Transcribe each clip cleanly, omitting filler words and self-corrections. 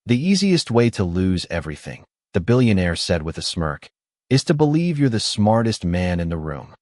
The easiest way to lose everything, the billionaire said with a smirk, is to believe you're the smartest man in the room.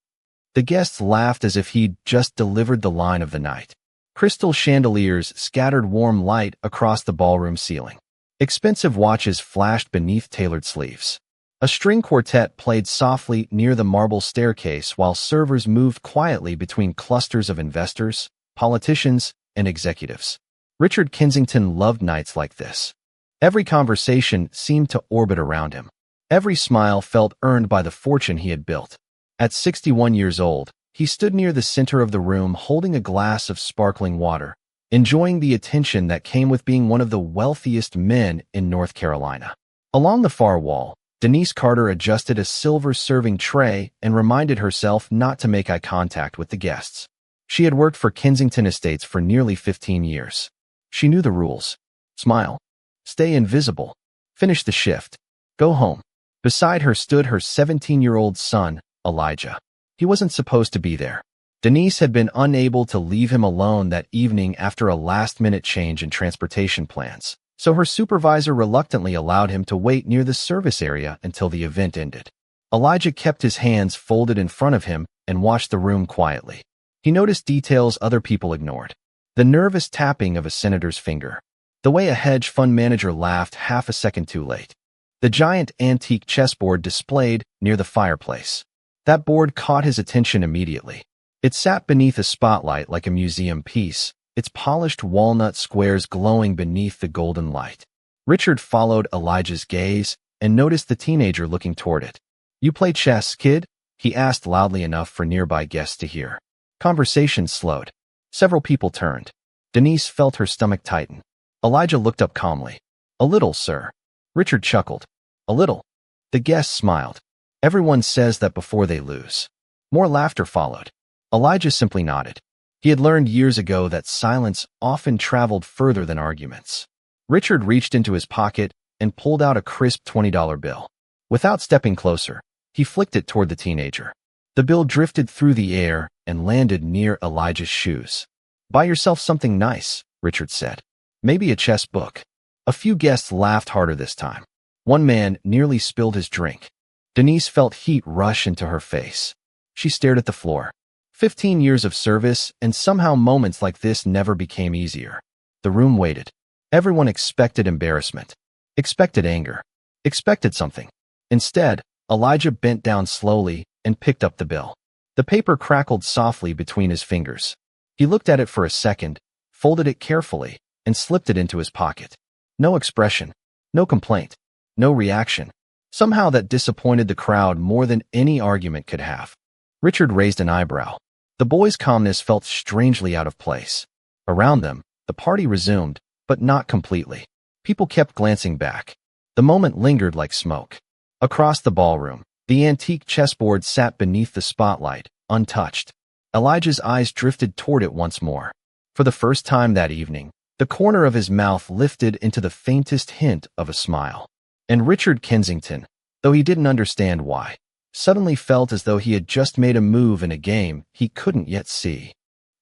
The guests laughed as if he'd just delivered the line of the night. Crystal chandeliers scattered warm light across the ballroom ceiling. Expensive watches flashed beneath tailored sleeves. A string quartet played softly near the marble staircase while servers moved quietly between clusters of investors, politicians, and executives. Richard Kensington loved nights like this. Every conversation seemed to orbit around him. Every smile felt earned by the fortune he had built. At 61 years old, he stood near the center of the room holding a glass of sparkling water, enjoying the attention that came with being one of the wealthiest men in North Carolina. Along the far wall, Denise Carter adjusted a silver serving tray and reminded herself not to make eye contact with the guests. She had worked for Kensington Estates for nearly 15 years. She knew the rules. Smile. Stay invisible. Finish the shift. Go home. Beside her stood her 17-year-old son, Elijah. He wasn't supposed to be there. Denise had been unable to leave him alone that evening after a last-minute change in transportation plans, so her supervisor reluctantly allowed him to wait near the service area until the event ended. Elijah kept his hands folded in front of him and watched the room quietly. He noticed details other people ignored. The nervous tapping of a senator's finger. The way a hedge fund manager laughed half a second too late. The giant antique chessboard displayed near the fireplace. That board caught his attention immediately. It sat beneath a spotlight like a museum piece, its polished walnut squares glowing beneath the golden light. Richard followed Elijah's gaze and noticed the teenager looking toward it. "You play chess, kid?" he asked loudly enough for nearby guests to hear. Conversation slowed. Several people turned. Denise felt her stomach tighten. Elijah looked up calmly. "A little, sir." Richard chuckled. "A little." The guests smiled. Everyone says that before they lose. More laughter followed. Elijah simply nodded. He had learned years ago that silence often traveled further than arguments. Richard reached into his pocket and pulled out a crisp $20 bill. Without stepping closer, he flicked it toward the teenager. The bill drifted through the air and landed near Elijah's shoes. "Buy yourself something nice," Richard said. "Maybe a chess book." A few guests laughed harder this time. One man nearly spilled his drink. Denise felt heat rush into her face. She stared at the floor. 15 years of service, and somehow moments like this never became easier. The room waited. Everyone expected embarrassment, expected anger, expected something. Instead, Elijah bent down slowly and picked up the bill. The paper crackled softly between his fingers. He looked at it for a second, folded it carefully, and slipped it into his pocket. No expression, no complaint, no reaction. Somehow that disappointed the crowd more than any argument could have. Richard raised an eyebrow. The boys' calmness felt strangely out of place. Around them, the party resumed, but not completely. People kept glancing back. The moment lingered like smoke. Across the ballroom, the antique chessboard sat beneath the spotlight, untouched. Elijah's eyes drifted toward it once more. For the first time that evening, the corner of his mouth lifted into the faintest hint of a smile. And Richard Kensington, though he didn't understand why, suddenly felt as though he had just made a move in a game he couldn't yet see.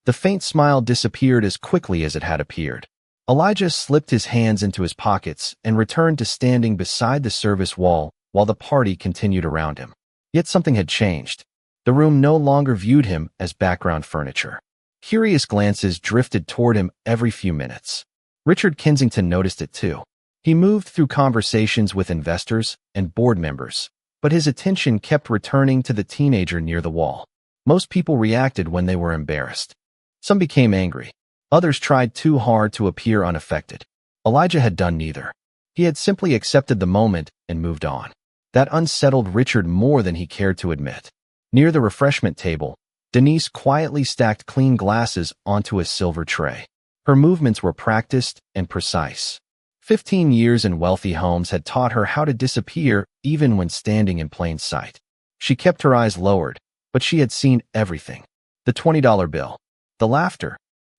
The faint smile disappeared as quickly as it had appeared. Elijah slipped his hands into his pockets and returned to standing beside the service wall while the party continued around him. Yet something had changed. The room no longer viewed him as background furniture. Curious glances drifted toward him every few minutes. Richard Kensington noticed it too. He moved through conversations with investors and board members, but his attention kept returning to the teenager near the wall. Most people reacted when they were embarrassed. Some became angry. Others tried too hard to appear unaffected. Elijah had done neither. He had simply accepted the moment and moved on. That unsettled Richard more than he cared to admit. Near the refreshment table, Denise quietly stacked clean glasses onto a silver tray. Her movements were practiced and precise. 15 years in wealthy homes had taught her how to disappear even when standing in plain sight. She kept her eyes lowered, but she had seen everything. The $20 bill, the laughter,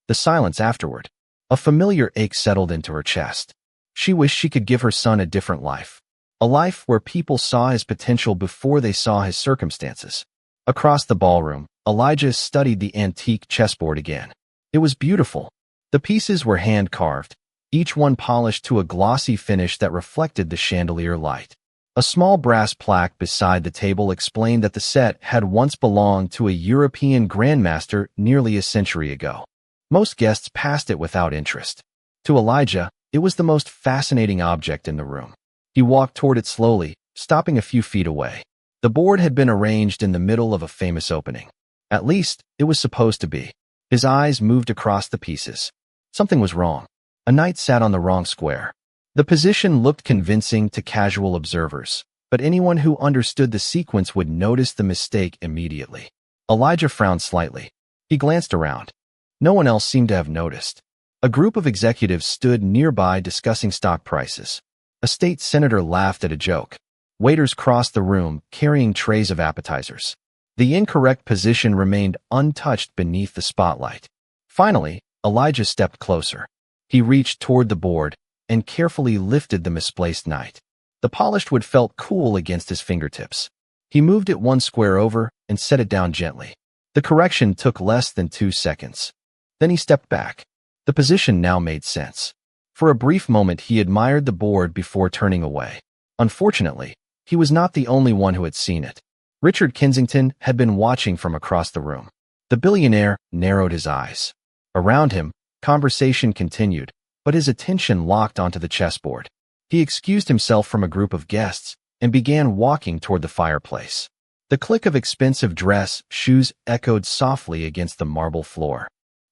the silence afterward. A familiar ache settled into her chest. She wished she could give her son a different life. A life where people saw his potential before they saw his circumstances. Across the ballroom, Elijah studied the antique chessboard again. It was beautiful. The pieces were hand-carved, each one polished to a glossy finish that reflected the chandelier light. A small brass plaque beside the table explained that the set had once belonged to a European grandmaster nearly a century ago. Most guests passed it without interest. To Elijah, it was the most fascinating object in the room. He walked toward it slowly, stopping a few feet away. The board had been arranged in the middle of a famous opening. At least, it was supposed to be. His eyes moved across the pieces. Something was wrong. A knight sat on the wrong square. The position looked convincing to casual observers, but anyone who understood the sequence would notice the mistake immediately. Elijah frowned slightly. He glanced around. No one else seemed to have noticed. A group of executives stood nearby discussing stock prices. A state senator laughed at a joke. Waiters crossed the room, carrying trays of appetizers. The incorrect position remained untouched beneath the spotlight. Finally, Elijah stepped closer. He reached toward the board and carefully lifted the misplaced knight. The polished wood felt cool against his fingertips. He moved it one square over and set it down gently. The correction took less than 2 seconds. Then he stepped back. The position now made sense. For a brief moment he admired the board before turning away. Unfortunately, he was not the only one who had seen it. Richard Kensington had been watching from across the room. The billionaire narrowed his eyes. Around him, conversation continued, but his attention locked onto the chessboard. He excused himself from a group of guests and began walking toward the fireplace. The click of expensive dress shoes echoed softly against the marble floor.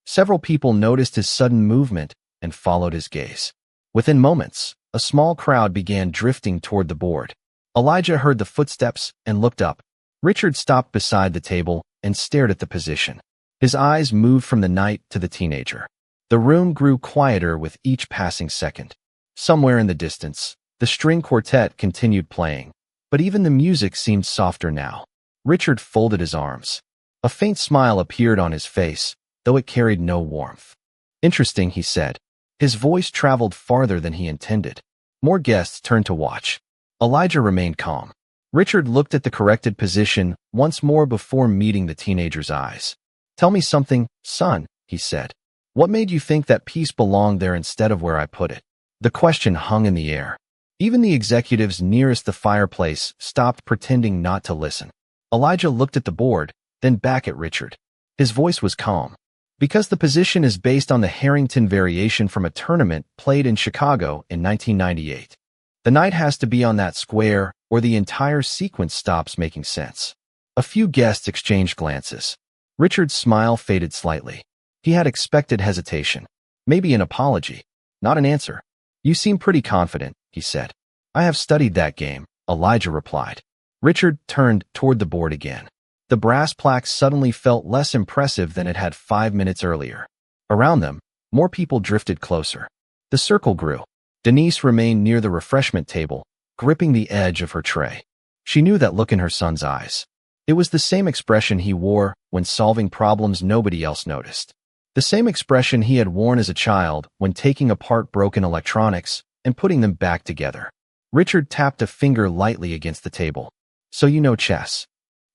Several people noticed his sudden movement and followed his gaze. Within moments, a small crowd began drifting toward the board. Elijah heard the footsteps and looked up. Richard stopped beside the table and stared at the position. His eyes moved from the knight to the teenager. The room grew quieter with each passing second. Somewhere in the distance, the string quartet continued playing, but even the music seemed softer now. Richard folded his arms. A faint smile appeared on his face, though it carried no warmth. "Interesting," he said. His voice traveled farther than he intended. More guests turned to watch. Elijah remained calm. Richard looked at the corrected position once more before meeting the teenager's eyes. "Tell me something, son," he said. "What made you think that piece belonged there instead of where I put it?" The question hung in the air. Even the executives nearest the fireplace stopped pretending not to listen. Elijah looked at the board, then back at Richard. His voice was calm. "Because the position is based on the Harrington variation from a tournament played in Chicago in 1998. The knight has to be on that square, or the entire sequence stops making sense." A few guests exchanged glances. Richard's smile faded slightly. He had expected hesitation. Maybe an apology. Not an answer. "You seem pretty confident," he said. "I have studied that game," Elijah replied. Richard turned toward the board again. The brass plaque suddenly felt less impressive than it had 5 minutes earlier. Around them, more people drifted closer. The circle grew. Denise remained near the refreshment table, gripping the edge of her tray. She knew that look in her son's eyes. It was the same expression he wore when solving problems nobody else noticed. The same expression he had worn as a child when taking apart broken electronics and putting them back together. Richard tapped a finger lightly against the table. "So you know chess?"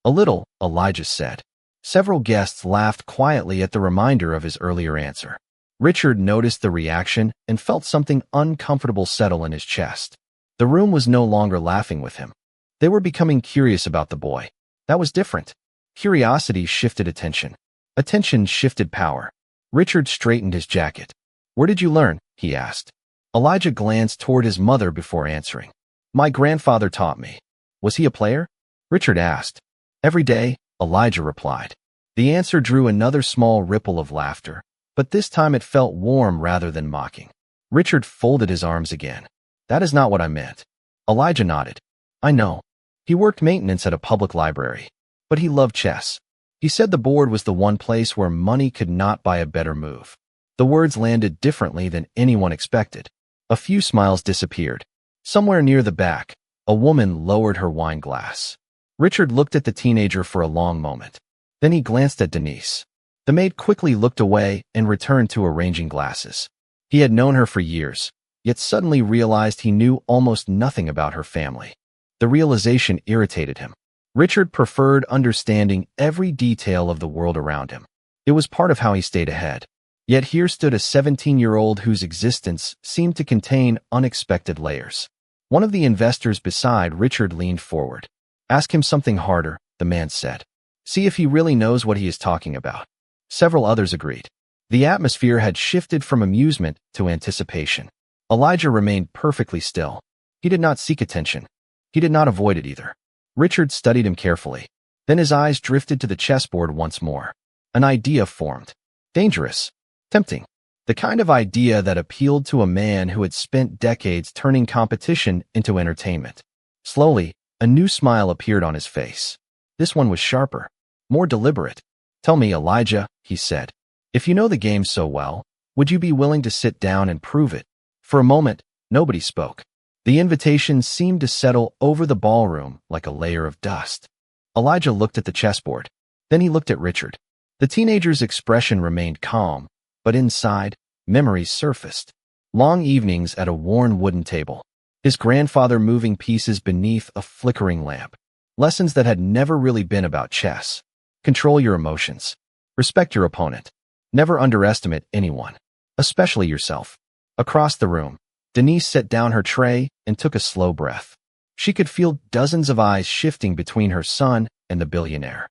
"A little," Elijah said. Several guests laughed quietly at the reminder of his earlier answer. Richard noticed the reaction and felt something uncomfortable settle in his chest. The room was no longer laughing with him. They were becoming curious about the boy. That was different. Curiosity shifted attention. Attention shifted power. Richard straightened his jacket. "Where did you learn?" he asked. Elijah glanced toward his mother before answering. "My grandfather taught me." "Was he a player?" Richard asked. "Every day," Elijah replied. The answer drew another small ripple of laughter, but this time it felt warm rather than mocking. Richard folded his arms again. "That is not what I meant." Elijah nodded. "I know. He worked maintenance at a public library, but he loved chess. He said the board was the one place where money could not buy a better move." The words landed differently than anyone expected. A few smiles disappeared. Somewhere near the back, a woman lowered her wine glass. Richard looked at the teenager for a long moment. Then he glanced at Denise. The maid quickly looked away and returned to arranging glasses. He had known her for years, yet suddenly realized he knew almost nothing about her family. The realization irritated him. Richard preferred understanding every detail of the world around him. It was part of how he stayed ahead. Yet here stood a 17-year-old whose existence seemed to contain unexpected layers. One of the investors beside Richard leaned forward. "Ask him something harder," the man said. "See if he really knows what he is talking about." Several others agreed. The atmosphere had shifted from amusement to anticipation. Elijah remained perfectly still. He did not seek attention. He did not avoid it either. Richard studied him carefully. Then his eyes drifted to the chessboard once more. An idea formed. Dangerous. Tempting. The kind of idea that appealed to a man who had spent decades turning competition into entertainment. Slowly, a new smile appeared on his face. This one was sharper, more deliberate. "Tell me, Elijah," he said, "if you know the game so well, would you be willing to sit down and prove it?" For a moment, nobody spoke. The invitation seemed to settle over the ballroom like a layer of dust. Elijah looked at the chessboard. Then he looked at Richard. The teenager's expression remained calm, but inside, memories surfaced. Long evenings at a worn wooden table. His grandfather moving pieces beneath a flickering lamp. Lessons that had never really been about chess. Control your emotions. Respect your opponent. Never underestimate anyone, especially yourself. Across the room, Denise set down her tray and took a slow breath. She could feel dozens of eyes shifting between her son and the billionaire.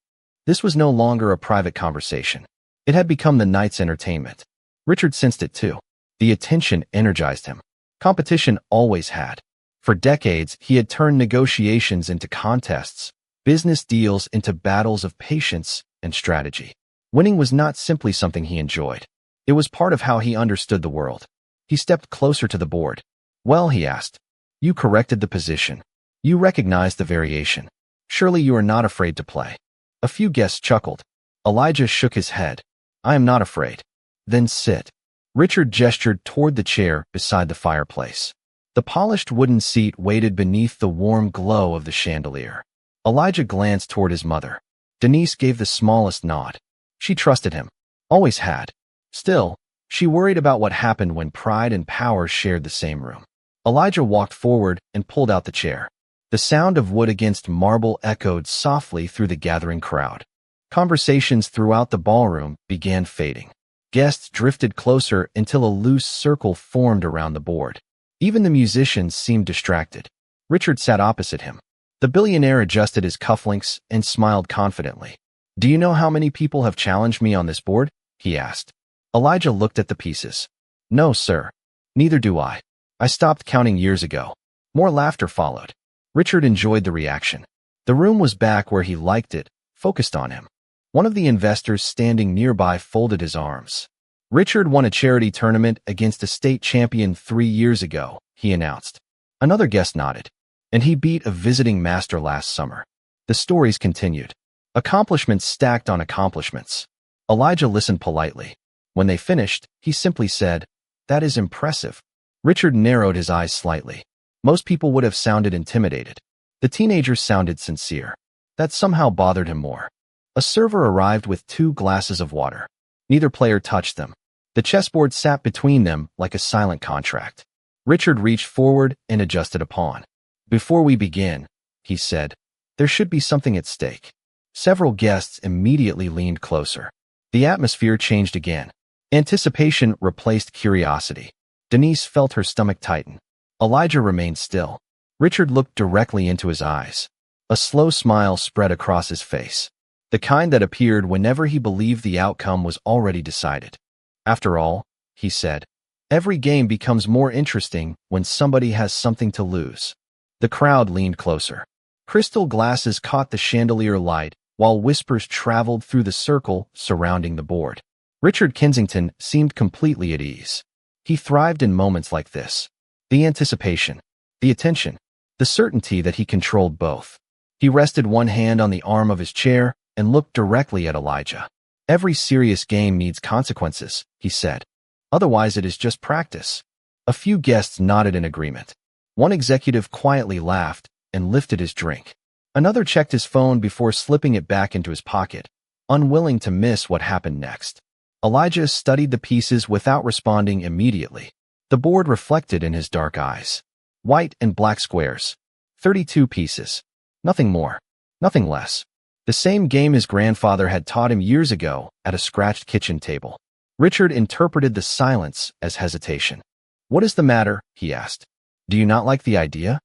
This was no longer a private conversation. It had become the night's entertainment. Richard sensed it too. The attention energized him. Competition always had. For decades, he had turned negotiations into contests, business deals into battles of patience and strategy. Winning was not simply something he enjoyed. It was part of how he understood the world. He stepped closer to the board. "Well," he asked, "you corrected the position. You recognized the variation. Surely you are not afraid to play." A few guests chuckled. Elijah shook his head. "I am not afraid." "Then sit." Richard gestured toward the chair beside the fireplace. The polished wooden seat waited beneath the warm glow of the chandelier. Elijah glanced toward his mother. Denise gave the smallest nod. She trusted him. Always had. Still, she worried about what happened when pride and power shared the same room. Elijah walked forward and pulled out the chair. The sound of wood against marble echoed softly through the gathering crowd. Conversations throughout the ballroom began fading. Guests drifted closer until a loose circle formed around the board. Even the musicians seemed distracted. Richard sat opposite him. The billionaire adjusted his cufflinks and smiled confidently. "Do you know how many people have challenged me on this board?" he asked. Elijah looked at the pieces. "No, sir. Neither do I. I stopped counting years ago." More laughter followed. Richard enjoyed the reaction. The room was back where he liked it, focused on him. One of the investors standing nearby folded his arms. "Richard won a charity tournament against a state champion 3 years ago," he announced. Another guest nodded. "And he beat a visiting master last summer." The stories continued. Accomplishments stacked on accomplishments. Elijah listened politely. When they finished, he simply said, "That is impressive." Richard narrowed his eyes slightly. Most people would have sounded intimidated. The teenager sounded sincere. That somehow bothered him more. A server arrived with 2 glasses of water. Neither player touched them. The chessboard sat between them like a silent contract. Richard reached forward and adjusted a pawn. "Before we begin," he said, "there should be something at stake." Several guests immediately leaned closer. The atmosphere changed again. Anticipation replaced curiosity. Denise felt her stomach tighten. Elijah remained still. Richard looked directly into his eyes. A slow smile spread across his face. The kind that appeared whenever he believed the outcome was already decided. "After all," he said, "every game becomes more interesting when somebody has something to lose." The crowd leaned closer. Crystal glasses caught the chandelier light, while whispers traveled through the circle surrounding the board. Richard Kensington seemed completely at ease. He thrived in moments like this. The anticipation, the attention, the certainty that he controlled both. He rested one hand on the arm of his chair and looked directly at Elijah. "Every serious game needs consequences," he said. "Otherwise it is just practice." A few guests nodded in agreement. One executive quietly laughed and lifted his drink. Another checked his phone before slipping it back into his pocket, unwilling to miss what happened next. Elijah studied the pieces without responding immediately. The board reflected in his dark eyes. White and black squares. 32 pieces. Nothing more. Nothing less. The same game his grandfather had taught him years ago at a scratched kitchen table. Richard interpreted the silence as hesitation. "What is the matter?" he asked. "Do you not like the idea?"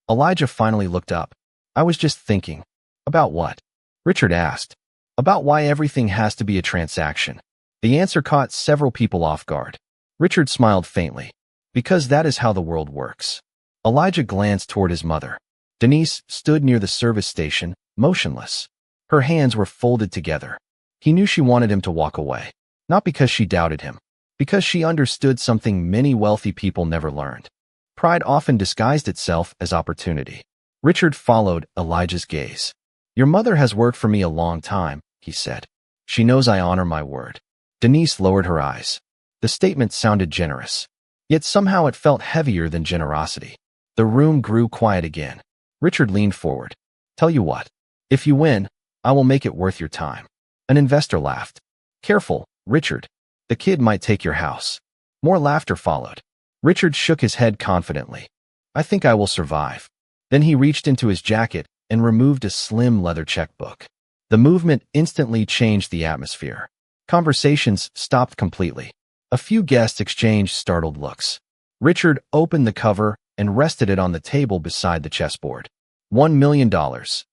Elijah finally looked up. "I was just thinking." "About what?" Richard asked. "About why everything has to be a transaction." The answer caught several people off guard. Richard smiled faintly. "Because that is how the world works." Elijah glanced toward his mother. Denise stood near the service station, motionless. Her hands were folded together. He knew she wanted him to walk away. Not because she doubted him, because she understood something many wealthy people never learned. Pride often disguised itself as opportunity. Richard followed Elijah's gaze. "Your mother has worked for me a long time," he said. "She knows I honor my word." Denise lowered her eyes. The statement sounded generous, yet somehow it felt heavier than generosity. The room grew quiet again. Richard leaned forward. "Tell you what, if you win, I will make it worth your time." An investor laughed. "Careful, Richard. The kid might take your house." More laughter followed. Richard shook his head confidently. "I think I will survive." Then he reached into his jacket and removed a slim leather checkbook. The movement instantly changed the atmosphere. Conversations stopped completely. A few guests exchanged startled looks. Richard opened the cover and rested it on the table beside the chessboard. $1 million,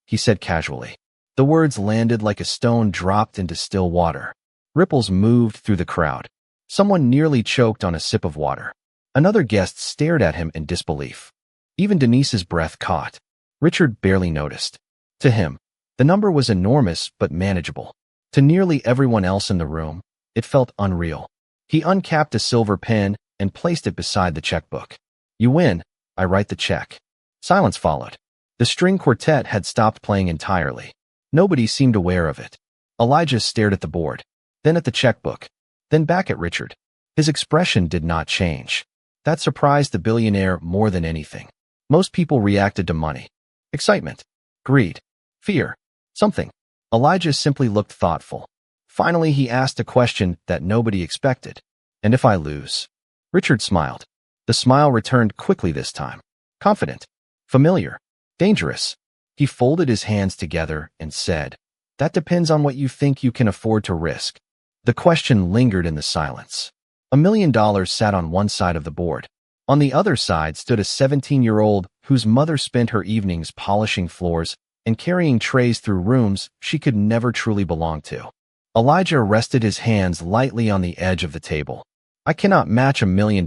he said casually. The words landed like a stone dropped into still water. Ripples moved through the crowd. Someone nearly choked on a sip of water. Another guest stared at him in disbelief. Even Denise's breath caught. Richard barely noticed. To him, the number was enormous but manageable. To nearly everyone else in the room, it felt unreal. He uncapped a silver pen and placed it beside the checkbook. "You win, I write the check." Silence followed. The string quartet had stopped playing entirely. Nobody seemed aware of it. Elijah stared at the board, then at the checkbook, then back at Richard. His expression did not change. That surprised the billionaire more than anything. Most people reacted to money. Excitement, greed, fear, something. Elijah simply looked thoughtful. Finally, he asked a question that nobody expected. "And if I lose?" Richard smiled. The smile returned quickly this time. Confident, familiar, dangerous. He folded his hands together and said, "That depends on what you think you can afford to risk." The question lingered in the silence. $1 million sat on one side of the board. On the other side stood a 17-year-old whose mother spent her evenings polishing floors and carrying trays through rooms she could never truly belong to. Elijah rested his hands lightly on the edge of the table. "I cannot match $1 million,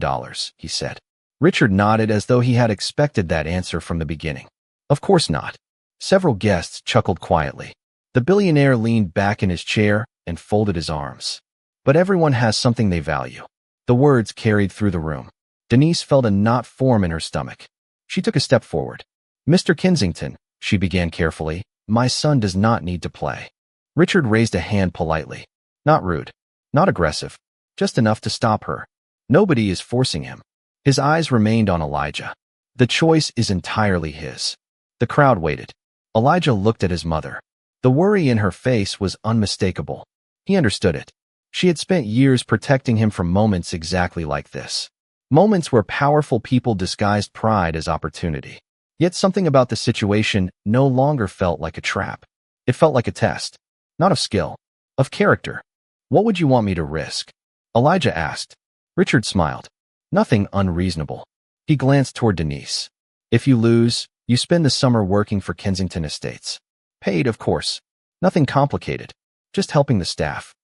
he said. Richard nodded as though he had expected that answer from the beginning. "Of course not." Several guests chuckled quietly. The billionaire leaned back in his chair and folded his arms. "But everyone has something they value." The words carried through the room. Denise felt a knot form in her stomach. She took a step forward. "Mr. Kensington," she began carefully, "my son does not need to play." Richard raised a hand politely. Not rude, not aggressive, just enough to stop her. Nobody is forcing him. His eyes remained on Elijah. The choice is entirely his. The crowd waited. Elijah looked at his mother. The worry in her face was unmistakable. He understood it. She had spent years protecting him from moments exactly like this. Moments where powerful people disguised pride as opportunity. Yet something about the situation no longer felt like a trap. It felt like a test. Not of skill, of character. "What would you want me to risk?" Elijah asked. Richard smiled. Nothing unreasonable. He glanced toward Denise. "If you lose, you spend the summer working for Kensington Estates. Paid, of course. Nothing complicated. Just helping the staff."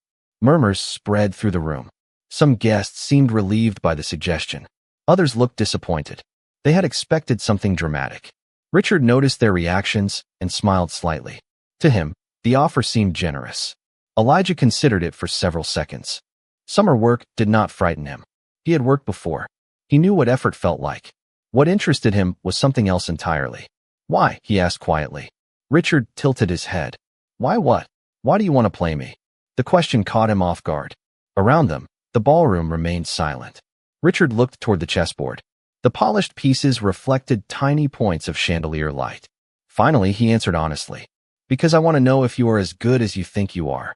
Murmurs spread through the room. Some guests seemed relieved by the suggestion. Others looked disappointed. They had expected something dramatic. Richard noticed their reactions and smiled slightly. To him, the offer seemed generous. Elijah considered it for several seconds. Summer work did not frighten him. He had worked before. He knew what effort felt like. What interested him was something else entirely. "Why?" he asked quietly. Richard tilted his head. "Why what? Why do you want to play me?" The question caught him off guard. Around them, the ballroom remained silent. Richard looked toward the chessboard. The polished pieces reflected tiny points of chandelier light. Finally, he answered honestly. "Because I want to know if you are as good as you think you are."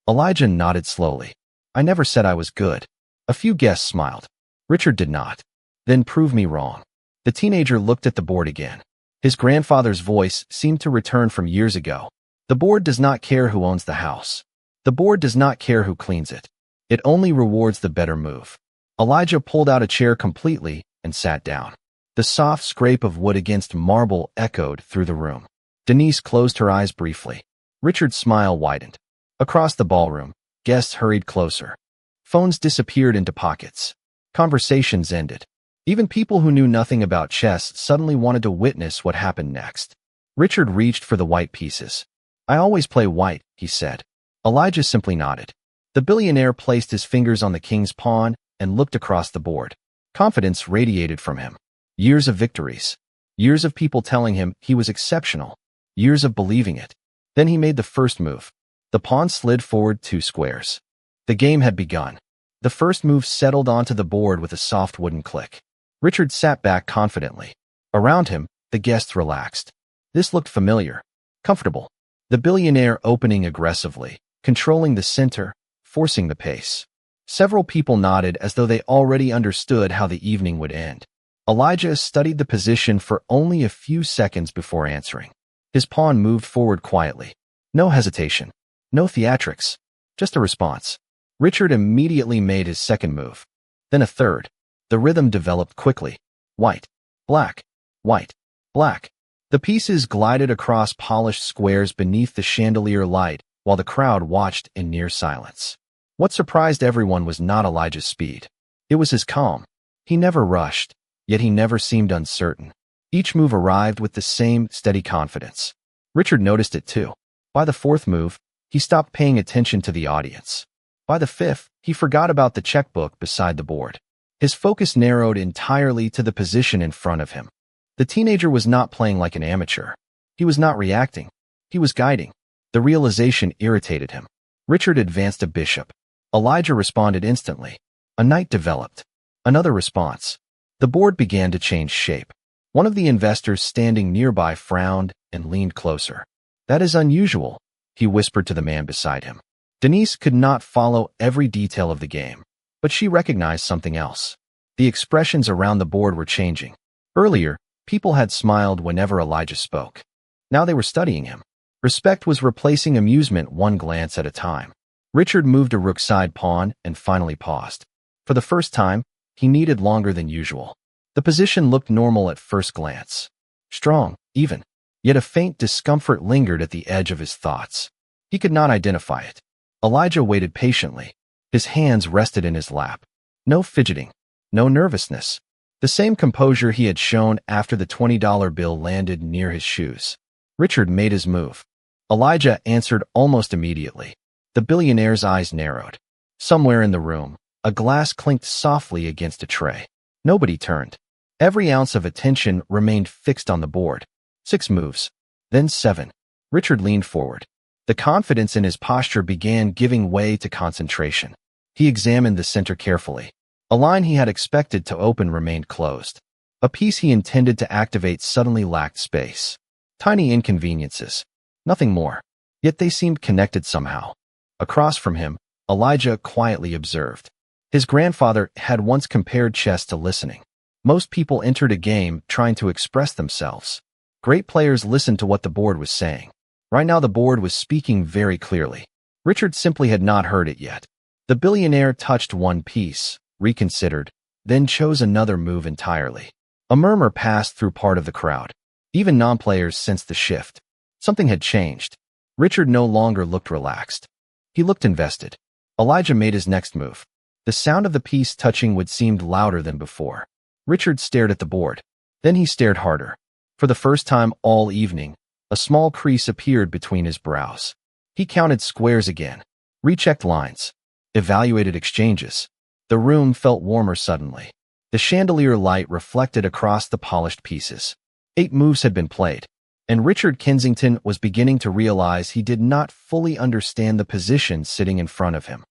Elijah nodded slowly. "I never said I was good." A few guests smiled. Richard did not. "Then prove me wrong." The teenager looked at the board again. His grandfather's voice seemed to return from years ago. "The board does not care who owns the house. The board does not care who cleans it. It only rewards the better move. Elijah pulled out a chair completely and sat down. The soft scrape of wood against marble echoed through the room. Denise closed her eyes briefly. Richard's smile widened. Across the ballroom, guests hurried closer. Phones disappeared into pockets. Conversations ended. Even people who knew nothing about chess suddenly wanted to witness what happened next. Richard reached for the white pieces. "I always play white," he said. Elijah simply nodded. The billionaire placed his fingers on the king's pawn and looked across the board. Confidence radiated from him. Years of victories. Years of people telling him he was exceptional. Years of believing it. Then he made the first move. The pawn slid forward 2 squares. The game had begun. The first move settled onto the board with a soft wooden click. Richard sat back confidently. Around him, the guests relaxed. This looked familiar. Comfortable. The billionaire opening aggressively, controlling the center, forcing the pace. Several people nodded as though they already understood how the evening would end. Elijah studied the position for only a few seconds before answering. His pawn moved forward quietly. No hesitation. No theatrics. Just a response. Richard immediately made his second move. Then a third. The rhythm developed quickly. White. Black. White. Black. The pieces glided across polished squares beneath the chandelier light while the crowd watched in near silence. What surprised everyone was not Elijah's speed. It was his calm. He never rushed, yet he never seemed uncertain. Each move arrived with the same steady confidence. Richard noticed it too. By the fourth move, he stopped paying attention to the audience. By the fifth, he forgot about the checkbook beside the board. His focus narrowed entirely to the position in front of him. The teenager was not playing like an amateur. He was not reacting. He was guiding. The realization irritated him. Richard advanced a bishop. Elijah responded instantly. A knight developed. Another response. The board began to change shape. One of the investors standing nearby frowned and leaned closer. "That is unusual," he whispered to the man beside him. Denise could not follow every detail of the game, but she recognized something else. The expressions around the board were changing. Earlier, people had smiled whenever Elijah spoke. Now they were studying him. Respect was replacing amusement one glance at a time. Richard moved a rook side pawn and finally paused. For the first time, he needed longer than usual. The position looked normal at first glance. Strong, even. Yet a faint discomfort lingered at the edge of his thoughts. He could not identify it. Elijah waited patiently. His hands rested in his lap. No fidgeting. No nervousness. The same composure he had shown after the $20 bill landed near his shoes. Richard made his move. Elijah answered almost immediately. The billionaire's eyes narrowed. Somewhere in the room, a glass clinked softly against a tray. Nobody turned. Every ounce of attention remained fixed on the board. 6 moves. Then 7. Richard leaned forward. The confidence in his posture began giving way to concentration. He examined the center carefully. A line he had expected to open remained closed. A piece he intended to activate suddenly lacked space. Tiny inconveniences. Nothing more. Yet they seemed connected somehow. Across from him, Elijah quietly observed. His grandfather had once compared chess to listening. Most people entered a game trying to express themselves. Great players listened to what the board was saying. Right now the board was speaking very clearly. Richard simply had not heard it yet. The billionaire touched one piece, reconsidered, then chose another move entirely. A murmur passed through part of the crowd. Even non-players sensed the shift. Something had changed. Richard no longer looked relaxed. He looked invested. Elijah made his next move. The sound of the piece touching wood seemed louder than before. Richard stared at the board. Then he stared harder. For the first time all evening, a small crease appeared between his brows. He counted squares again, rechecked lines, evaluated exchanges. The room felt warmer suddenly. The chandelier light reflected across the polished pieces. 8 moves had been played, and Richard Kensington was beginning to realize he did not fully understand the position sitting in front of him.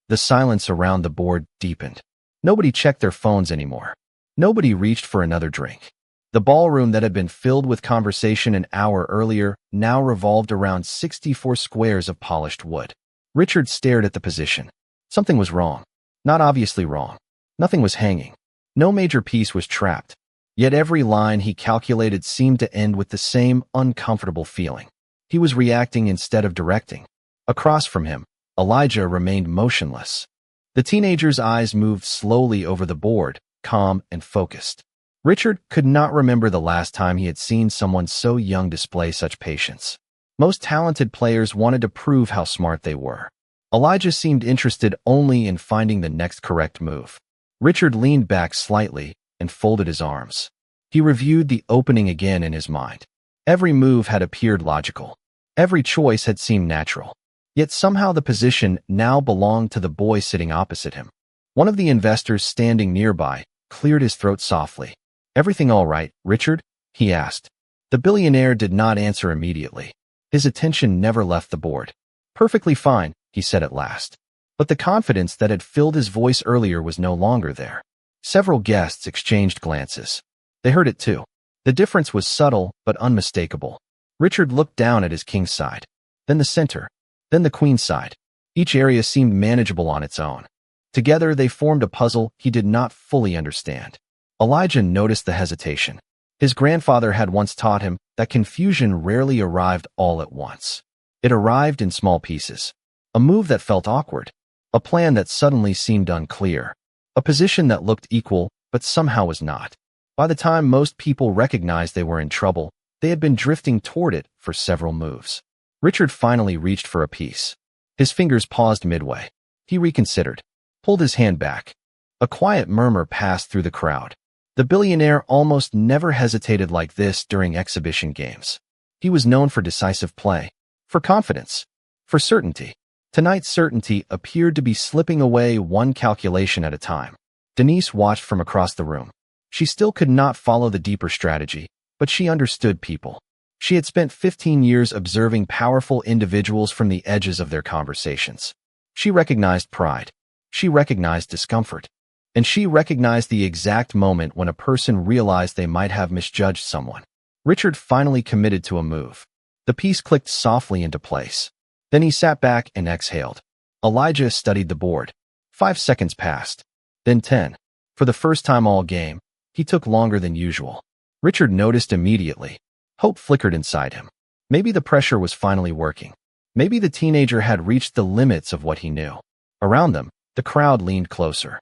The silence around the board deepened. Nobody checked their phones anymore. Nobody reached for another drink. The ballroom that had been filled with conversation an hour earlier now revolved around 64 squares of polished wood. Richard stared at the position. Something was wrong. Not obviously wrong. Nothing was hanging. No major piece was trapped. Yet every line he calculated seemed to end with the same uncomfortable feeling. He was reacting instead of directing. Across from him, Elijah remained motionless. The teenager's eyes moved slowly over the board, calm and focused. Richard could not remember the last time he had seen someone so young display such patience. Most talented players wanted to prove how smart they were. Elijah seemed interested only in finding the next correct move. Richard leaned back slightly and folded his arms. He reviewed the opening again in his mind. Every move had appeared logical. Every choice had seemed natural. Yet somehow the position now belonged to the boy sitting opposite him. One of the investors standing nearby cleared his throat softly. "Everything all right, Richard?" he asked. The billionaire did not answer immediately. His attention never left the board. "Perfectly fine," he said at last. But the confidence that had filled his voice earlier was no longer there. Several guests exchanged glances. They heard it too. The difference was subtle but unmistakable. Richard looked down at his king's side, then the center, then the queen's side. Each area seemed manageable on its own. Together they formed a puzzle he did not fully understand. Elijah noticed the hesitation. His grandfather had once taught him that confusion rarely arrived all at once. It arrived in small pieces. A move that felt awkward. A plan that suddenly seemed unclear. A position that looked equal but somehow was not. By the time most people recognized they were in trouble, they had been drifting toward it for several moves. Richard finally reached for a piece. His fingers paused midway. He reconsidered, pulled his hand back. A quiet murmur passed through the crowd. The billionaire almost never hesitated like this during exhibition games. He was known for decisive play, for confidence, for certainty. Tonight's certainty appeared to be slipping away one calculation at a time. Denise watched from across the room. She still could not follow the deeper strategy, but she understood people. She had spent 15 years observing powerful individuals from the edges of their conversations. She recognized pride. She recognized discomfort. And she recognized the exact moment when a person realized they might have misjudged someone. Richard finally committed to a move. The piece clicked softly into place. Then he sat back and exhaled. Elijah studied the board. 5 seconds passed. Then 10. For the first time all game, he took longer than usual. Richard noticed immediately. Hope flickered inside him. Maybe the pressure was finally working. Maybe the teenager had reached the limits of what he knew. Around them, the crowd leaned closer.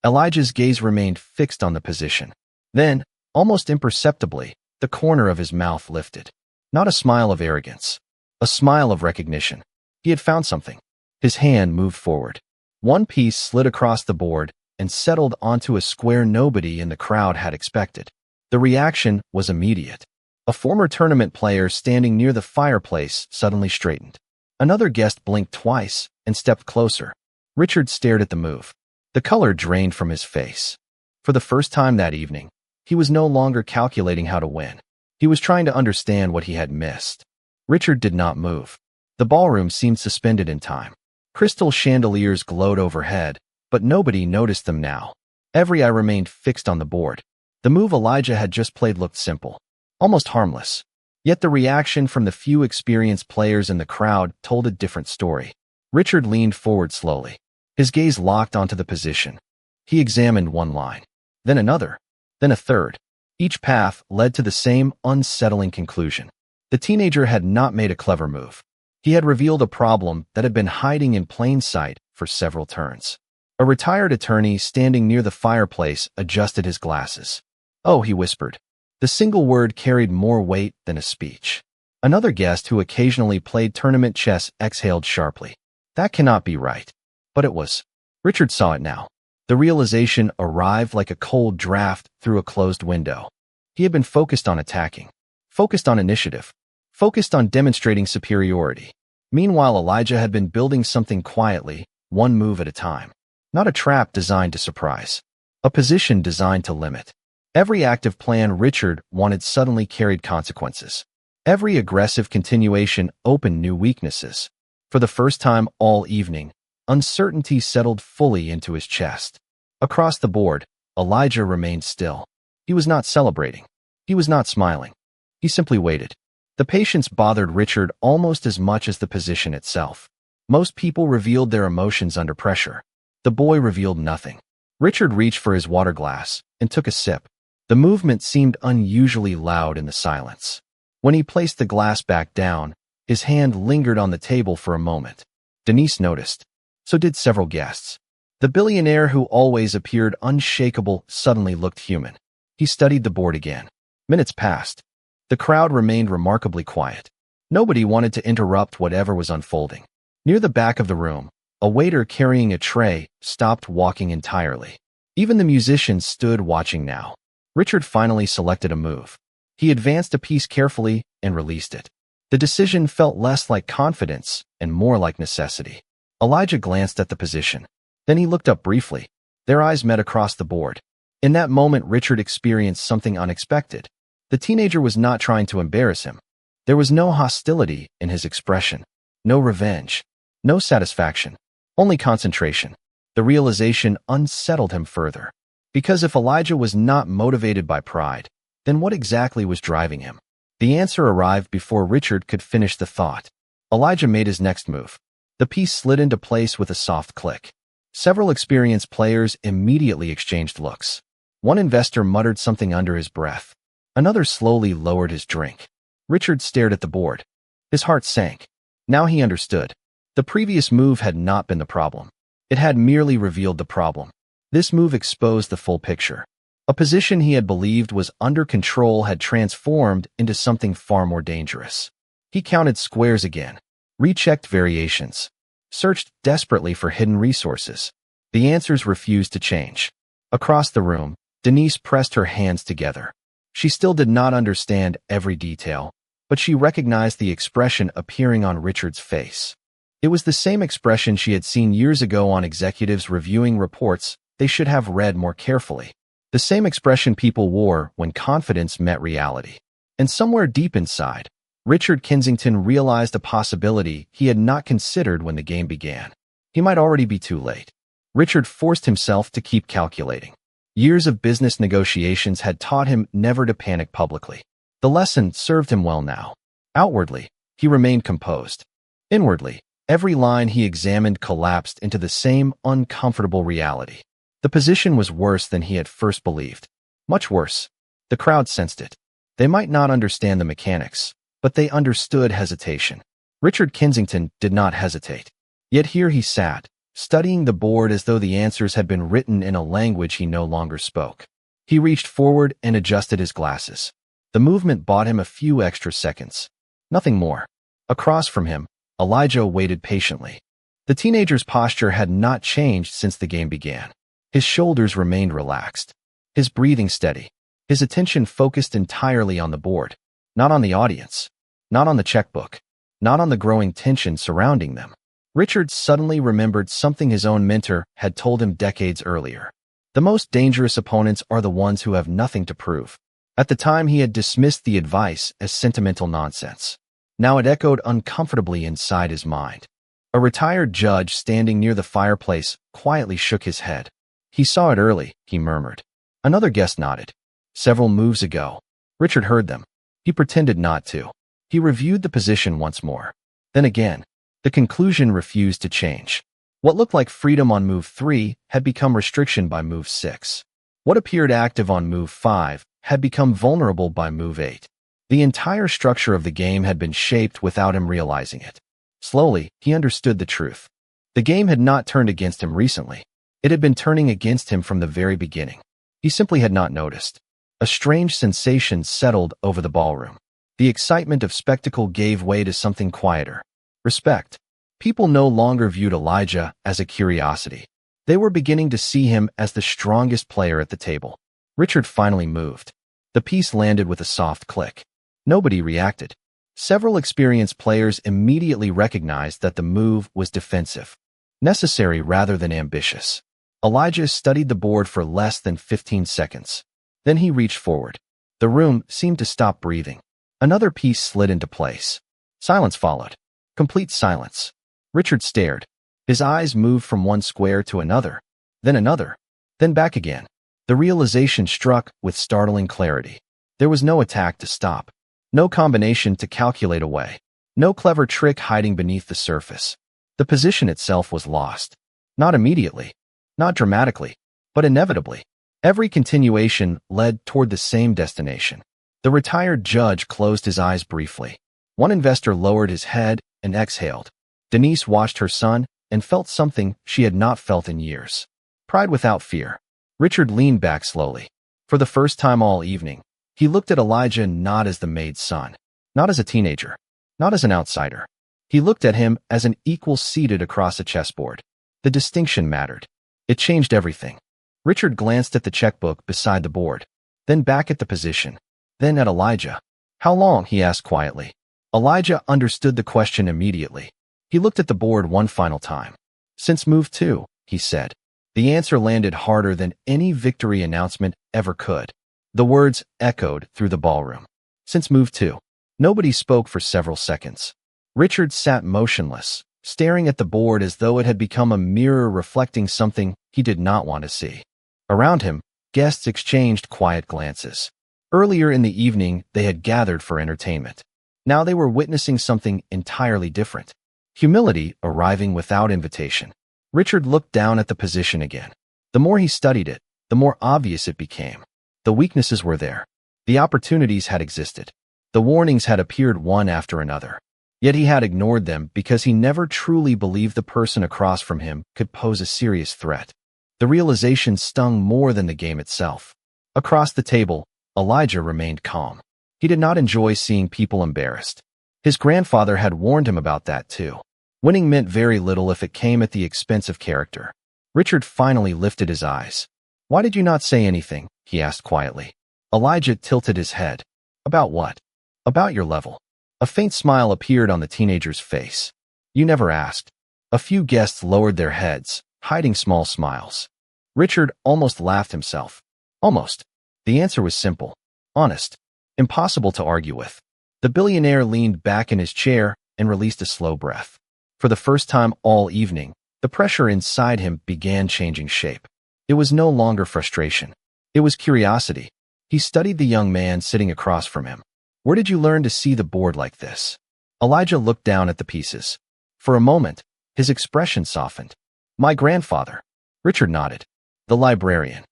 Elijah's gaze remained fixed on the position. Then, almost imperceptibly, the corner of his mouth lifted. Not a smile of arrogance. A smile of recognition. He had found something. His hand moved forward. One piece slid across the board and settled onto a square nobody in the crowd had expected. The reaction was immediate. A former tournament player standing near the fireplace suddenly straightened. Another guest blinked twice and stepped closer. Richard stared at the move. The color drained from his face. For the first time that evening, he was no longer calculating how to win. He was trying to understand what he had missed. Richard did not move. The ballroom seemed suspended in time. Crystal chandeliers glowed overhead, but nobody noticed them now. Every eye remained fixed on the board. The move Elijah had just played looked simple, almost harmless. Yet the reaction from the few experienced players in the crowd told a different story. Richard leaned forward slowly. His gaze locked onto the position. He examined one line, then another, then a third. Each path led to the same unsettling conclusion. The teenager had not made a clever move. He had revealed a problem that had been hiding in plain sight for several turns. A retired attorney standing near the fireplace adjusted his glasses. "Oh," he whispered. The single word carried more weight than a speech. Another guest who occasionally played tournament chess exhaled sharply. "That cannot be right." But it was. Richard saw it now. The realization arrived like a cold draft through a closed window. He had been focused on attacking, focused on initiative, focused on demonstrating superiority. Meanwhile, Elijah had been building something quietly, one move at a time. Not a trap designed to surprise. A position designed to limit. Every active plan Richard wanted suddenly carried consequences. Every aggressive continuation opened new weaknesses. For the first time all evening, uncertainty settled fully into his chest. Across the board, Elijah remained still. He was not celebrating. He was not smiling. He simply waited. The patience bothered Richard almost as much as the position itself. Most people revealed their emotions under pressure. The boy revealed nothing. Richard reached for his water glass and took a sip. The movement seemed unusually loud in the silence. When he placed the glass back down, his hand lingered on the table for a moment. Denise noticed. So did several guests. The billionaire who always appeared unshakable suddenly looked human. He studied the board again. Minutes passed. The crowd remained remarkably quiet. Nobody wanted to interrupt whatever was unfolding. Near the back of the room, a waiter carrying a tray stopped walking entirely. Even the musicians stood watching now. Richard finally selected a move. He advanced a piece carefully and released it. The decision felt less like confidence and more like necessity. Elijah glanced at the position. Then he looked up briefly. Their eyes met across the board. In that moment, Richard experienced something unexpected. The teenager was not trying to embarrass him. There was no hostility in his expression, no revenge, no satisfaction, only concentration. The realization unsettled him further. Because if Elijah was not motivated by pride, then what exactly was driving him? The answer arrived before Richard could finish the thought. Elijah made his next move. The piece slid into place with a soft click. Several experienced players immediately exchanged looks. One investor muttered something under his breath. Another slowly lowered his drink. Richard stared at the board. His heart sank. Now he understood. The previous move had not been the problem. It had merely revealed the problem. This move exposed the full picture. A position he had believed was under control had transformed into something far more dangerous. He counted squares again, rechecked variations, searched desperately for hidden resources. The answers refused to change. Across the room, Denise pressed her hands together. She still did not understand every detail, but she recognized the expression appearing on Richard's face. It was the same expression she had seen years ago on executives reviewing reports they should have read more carefully. The same expression people wore when confidence met reality. And somewhere deep inside, Richard Kensington realized a possibility he had not considered when the game began. He might already be too late. Richard forced himself to keep calculating. Years of business negotiations had taught him never to panic publicly. The lesson served him well now. Outwardly, he remained composed. Inwardly, every line he examined collapsed into the same uncomfortable reality. The position was worse than he had first believed. Much worse. The crowd sensed it. They might not understand the mechanics, but they understood hesitation. Richard Kensington did not hesitate. Yet here he sat, studying the board as though the answers had been written in a language he no longer spoke. He reached forward and adjusted his glasses. The movement bought him a few extra seconds. Nothing more. Across from him, Elijah waited patiently. The teenager's posture had not changed since the game began. His shoulders remained relaxed, his breathing steady, his attention focused entirely on the board, not on the audience, not on the checkbook, not on the growing tension surrounding them. Richard suddenly remembered something his own mentor had told him decades earlier. The most dangerous opponents are the ones who have nothing to prove. At the time, he had dismissed the advice as sentimental nonsense. Now it echoed uncomfortably inside his mind. A retired judge standing near the fireplace quietly shook his head. He saw it early, he murmured. Another guest nodded. Several moves ago. Richard heard them. He pretended not to. He reviewed the position once more. Then again. The conclusion refused to change. What looked like freedom on move 3 had become restriction by move 6. What appeared active on move 5 had become vulnerable by move 8. The entire structure of the game had been shaped without him realizing it. Slowly, he understood the truth. The game had not turned against him recently. It had been turning against him from the very beginning. He simply had not noticed. A strange sensation settled over the ballroom. The excitement of spectacle gave way to something quieter. Respect. People no longer viewed Elijah as a curiosity. They were beginning to see him as the strongest player at the table. Richard finally moved. The piece landed with a soft click. Nobody reacted. Several experienced players immediately recognized that the move was defensive, necessary rather than ambitious. Elijah studied the board for less than 15 seconds. Then he reached forward. The room seemed to stop breathing. Another piece slid into place. Silence followed. Complete silence. Richard stared. His eyes moved from one square to another, then back again. The realization struck with startling clarity. There was no attack to stop. No combination to calculate away. No clever trick hiding beneath the surface. The position itself was lost. Not immediately. Not dramatically, but inevitably. Every continuation led toward the same destination. The retired judge closed his eyes briefly. One investor lowered his head and exhaled. Denise watched her son and felt something she had not felt in years. Pride without fear. Richard leaned back slowly. For the first time all evening, he looked at Elijah not as the maid's son, not as a teenager, not as an outsider. He looked at him as an equal seated across a chessboard. The distinction mattered. It changed everything. Richard glanced at the checkbook beside the board, then back at the position, then at Elijah. How long? He asked quietly. Elijah understood the question immediately. He looked at the board one final time. Since move 2, he said. The answer landed harder than any victory announcement ever could. The words echoed through the ballroom. Since move 2. Nobody spoke for several seconds. Richard sat motionless, staring at the board as though it had become a mirror reflecting something he did not want to see. Around him, guests exchanged quiet glances. Earlier in the evening, they had gathered for entertainment. Now they were witnessing something entirely different. Humility arriving without invitation. Richard looked down at the position again. The more he studied it, the more obvious it became. The weaknesses were there. The opportunities had existed. The warnings had appeared one after another. Yet he had ignored them because he never truly believed the person across from him could pose a serious threat. The realization stung more than the game itself. Across the table, Elijah remained calm. He did not enjoy seeing people embarrassed. His grandfather had warned him about that too. Winning meant very little if it came at the expense of character. Richard finally lifted his eyes. Why did you not say anything? He asked quietly. Elijah tilted his head. About what? About your level. A faint smile appeared on the teenager's face. You never asked. A few guests lowered their heads, hiding small smiles. Richard almost laughed himself. Almost. The answer was simple, honest, impossible to argue with. The billionaire leaned back in his chair and released a slow breath. For the first time all evening, the pressure inside him began changing shape. It was no longer frustration. It was curiosity. He studied the young man sitting across from him. Where did you learn to see the board like this? Elijah looked down at the pieces. For a moment, his expression softened. My grandfather. Richard nodded. The librarian.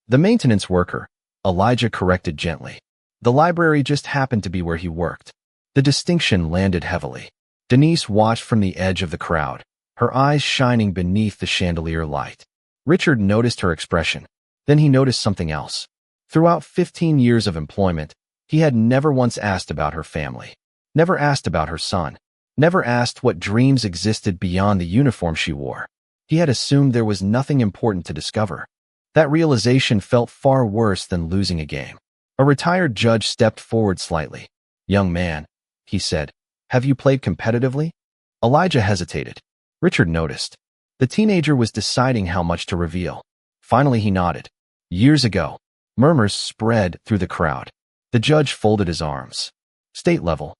The maintenance worker. Elijah corrected gently. The library just happened to be where he worked. The distinction landed heavily. Denise watched from the edge of the crowd, her eyes shining beneath the chandelier light. Richard noticed her expression. Then he noticed something else. Throughout 15 years of employment, he had never once asked about her family, never asked about her son, never asked what dreams existed beyond the uniform she wore. He had assumed there was nothing important to discover. That realization felt far worse than losing a game. A retired judge stepped forward slightly. Young man, he said, have you played competitively? Elijah hesitated. Richard noticed. The teenager was deciding how much to reveal. Finally he nodded. Years ago. Murmurs spread through the crowd. The judge folded his arms. State level.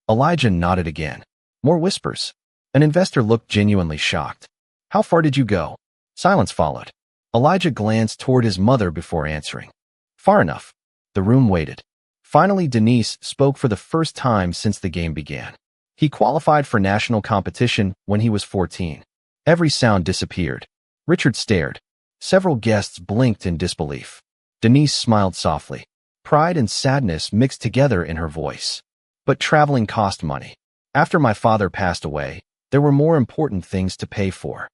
Elijah nodded again. More whispers. An investor looked genuinely shocked. How far did you go? Silence followed. Elijah glanced toward his mother before answering. Far enough. The room waited. Finally, Denise spoke for the first time since the game began. He qualified for national competition when he was 14. Every sound disappeared. Richard stared. Several guests blinked in disbelief. Denise smiled softly. Pride and sadness mixed together in her voice. But traveling cost money. After my father passed away, there were more important things to pay for.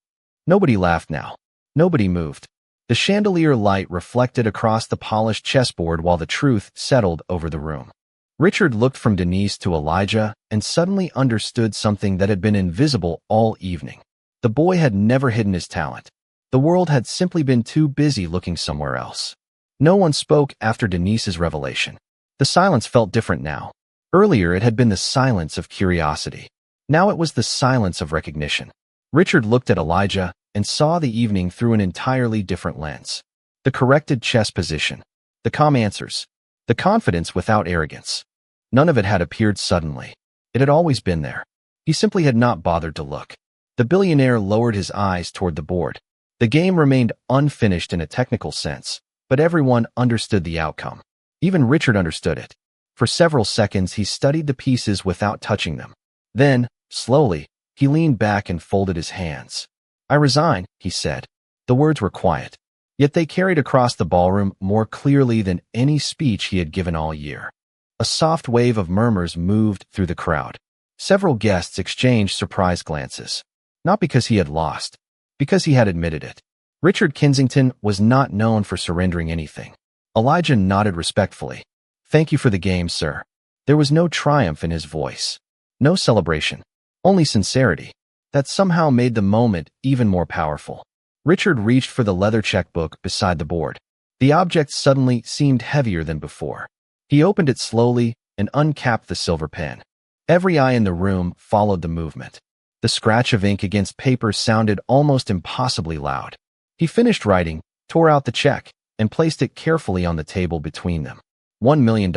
Nobody laughed now. Nobody moved. The chandelier light reflected across the polished chessboard while the truth settled over the room. Richard looked from Denise to Elijah and suddenly understood something that had been invisible all evening. The boy had never hidden his talent. The world had simply been too busy looking somewhere else. No one spoke after Denise's revelation. The silence felt different now. Earlier it had been the silence of curiosity. Now it was the silence of recognition. Richard looked at Elijah and saw the evening through an entirely different lens. The corrected chess position. The calm answers. The confidence without arrogance. None of it had appeared suddenly. It had always been there. He simply had not bothered to look. The billionaire lowered his eyes toward the board. The game remained unfinished in a technical sense, but everyone understood the outcome. Even Richard understood it. For several seconds he studied the pieces without touching them. Then, slowly, he leaned back and folded his hands. I resign, he said. The words were quiet, yet they carried across the ballroom more clearly than any speech he had given all year. A soft wave of murmurs moved through the crowd. Several guests exchanged surprised glances. Not because he had lost, because he had admitted it. Richard Kensington was not known for surrendering anything. Elijah nodded respectfully. "Thank you for the game, sir." There was no triumph in his voice. No celebration. Only sincerity. That somehow made the moment even more powerful. Richard reached for the leather checkbook beside the board. The object suddenly seemed heavier than before. He opened it slowly and uncapped the silver pen. Every eye in the room followed the movement. The scratch of ink against paper sounded almost impossibly loud. He finished writing, tore out the check, and placed it carefully on the table between them. $1 million.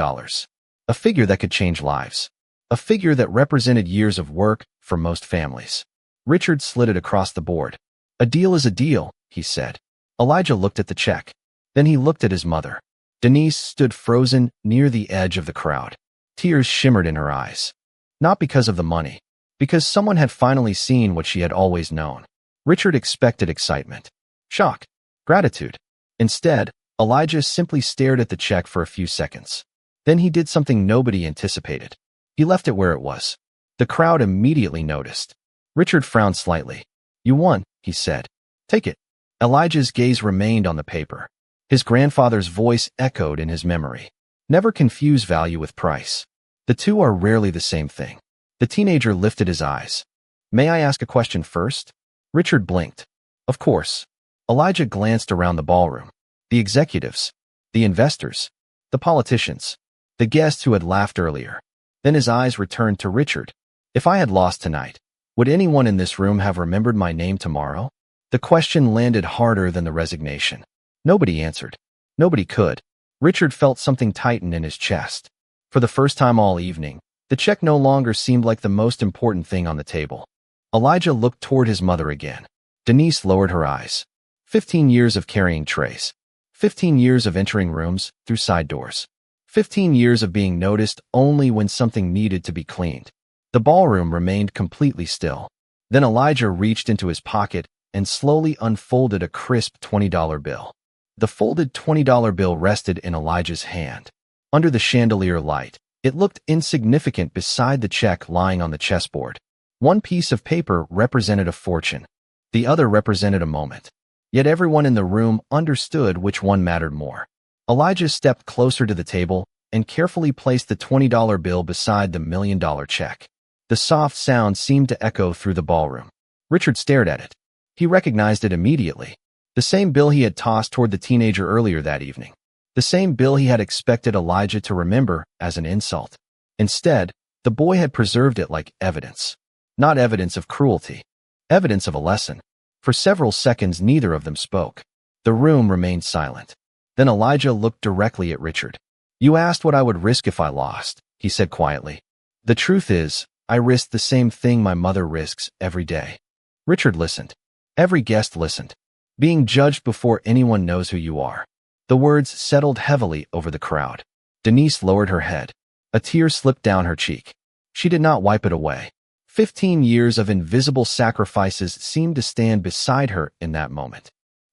A figure that could change lives. A figure that represented years of work for most families. Richard slid it across the board. "A deal is a deal," he said. Elijah looked at the check. Then he looked at his mother. Denise stood frozen near the edge of the crowd. Tears shimmered in her eyes. Not because of the money. Because someone had finally seen what she had always known. Richard expected excitement. Shock. Gratitude. Instead, Elijah simply stared at the check for a few seconds. Then he did something nobody anticipated. He left it where it was. The crowd immediately noticed. Richard frowned slightly. "You won," he said. "Take it." Elijah's gaze remained on the paper. His grandfather's voice echoed in his memory. Never confuse value with price. The two are rarely the same thing. The teenager lifted his eyes. "May I ask a question first?" Richard blinked. "Of course." Elijah glanced around the ballroom. The executives. The investors. The politicians. The guests who had laughed earlier. Then his eyes returned to Richard. "If I had lost tonight, would anyone in this room have remembered my name tomorrow?" The question landed harder than the resignation. Nobody answered. Nobody could. Richard felt something tighten in his chest. For the first time all evening, the check no longer seemed like the most important thing on the table. Elijah looked toward his mother again. Denise lowered her eyes. 15 years of carrying trays. 15 years of entering rooms through side doors. 15 years of being noticed only when something needed to be cleaned. The ballroom remained completely still. Then Elijah reached into his pocket and slowly unfolded a crisp $20 bill. The folded $20 bill rested in Elijah's hand. Under the chandelier light, it looked insignificant beside the check lying on the chessboard. One piece of paper represented a fortune. The other represented a moment. Yet everyone in the room understood which one mattered more. Elijah stepped closer to the table and carefully placed the $20 bill beside the $1 million check. The soft sound seemed to echo through the ballroom. Richard stared at it. He recognized it immediately. The same bill he had tossed toward the teenager earlier that evening. The same bill he had expected Elijah to remember as an insult. Instead, the boy had preserved it like evidence. Not evidence of cruelty. Evidence of a lesson. For several seconds neither of them spoke. The room remained silent. Then Elijah looked directly at Richard. "You asked what I would risk if I lost," he said quietly. "The truth is, I risked the same thing my mother risks every day." Richard listened. Every guest listened. "Being judged before anyone knows who you are." The words settled heavily over the crowd. Denise lowered her head. A tear slipped down her cheek. She did not wipe it away. 15 years of invisible sacrifices seemed to stand beside her in that moment.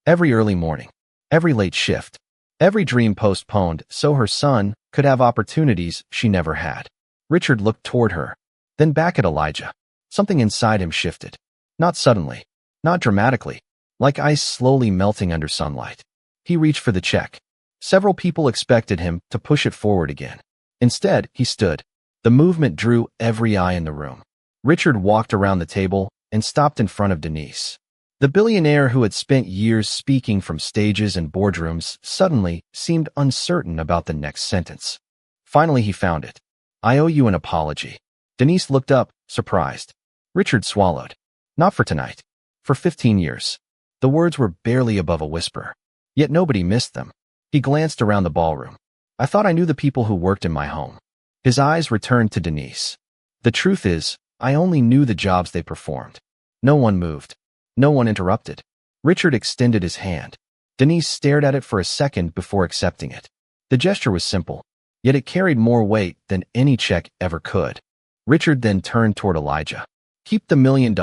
Every early morning, every late shift, every dream postponed so her son could have opportunities she never had. Richard looked toward her, then back at Elijah. Something inside him shifted. Not suddenly, not dramatically, like ice slowly melting under sunlight. He reached for the check. Several people expected him to push it forward again. Instead, he stood. The movement drew every eye in the room. Richard walked around the table and stopped in front of Denise. The billionaire who had spent years speaking from stages and boardrooms suddenly seemed uncertain about the next sentence. Finally, he found it. "I owe you an apology." Denise looked up, surprised. Richard swallowed. "Not for tonight. For 15 years. The words were barely above a whisper. Yet nobody missed them. He glanced around the ballroom. "I thought I knew the people who worked in my home." His eyes returned to Denise. "The truth is, I only knew the jobs they performed." No one moved. No one interrupted. Richard extended his hand. Denise stared at it for a second before accepting it. The gesture was simple, yet it carried more weight than any check ever could. Richard then turned toward Elijah. "Keep the $1 million,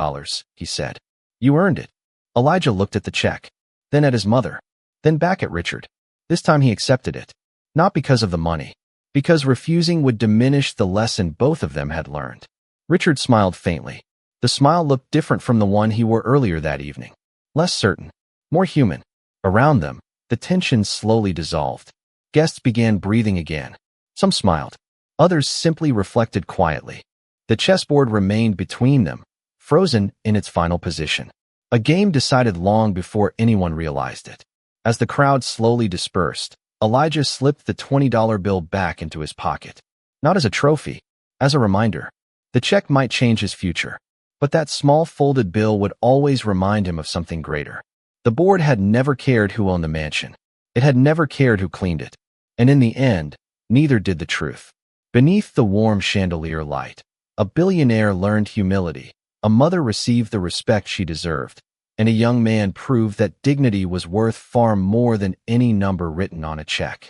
he said. "You earned it." Elijah looked at the check, then at his mother, then back at Richard. This time he accepted it. Not because of the money, because refusing would diminish the lesson both of them had learned. Richard smiled faintly. The smile looked different from the one he wore earlier that evening. Less certain. more human. Around them, the tension slowly dissolved. Guests began breathing again. Some smiled. Others simply reflected quietly. The chessboard remained between them, frozen in its final position. A game decided long before anyone realized it. As the crowd slowly dispersed, Elijah slipped the $20 bill back into his pocket. Not as a trophy, as a reminder. The check might change his future, but that small folded bill would always remind him of something greater. The board had never cared who owned the mansion. It had never cared who cleaned it. And in the end, neither did the truth. Beneath the warm chandelier light, a billionaire learned humility. A mother received the respect she deserved, and a young man proved that dignity was worth far more than any number written on a check.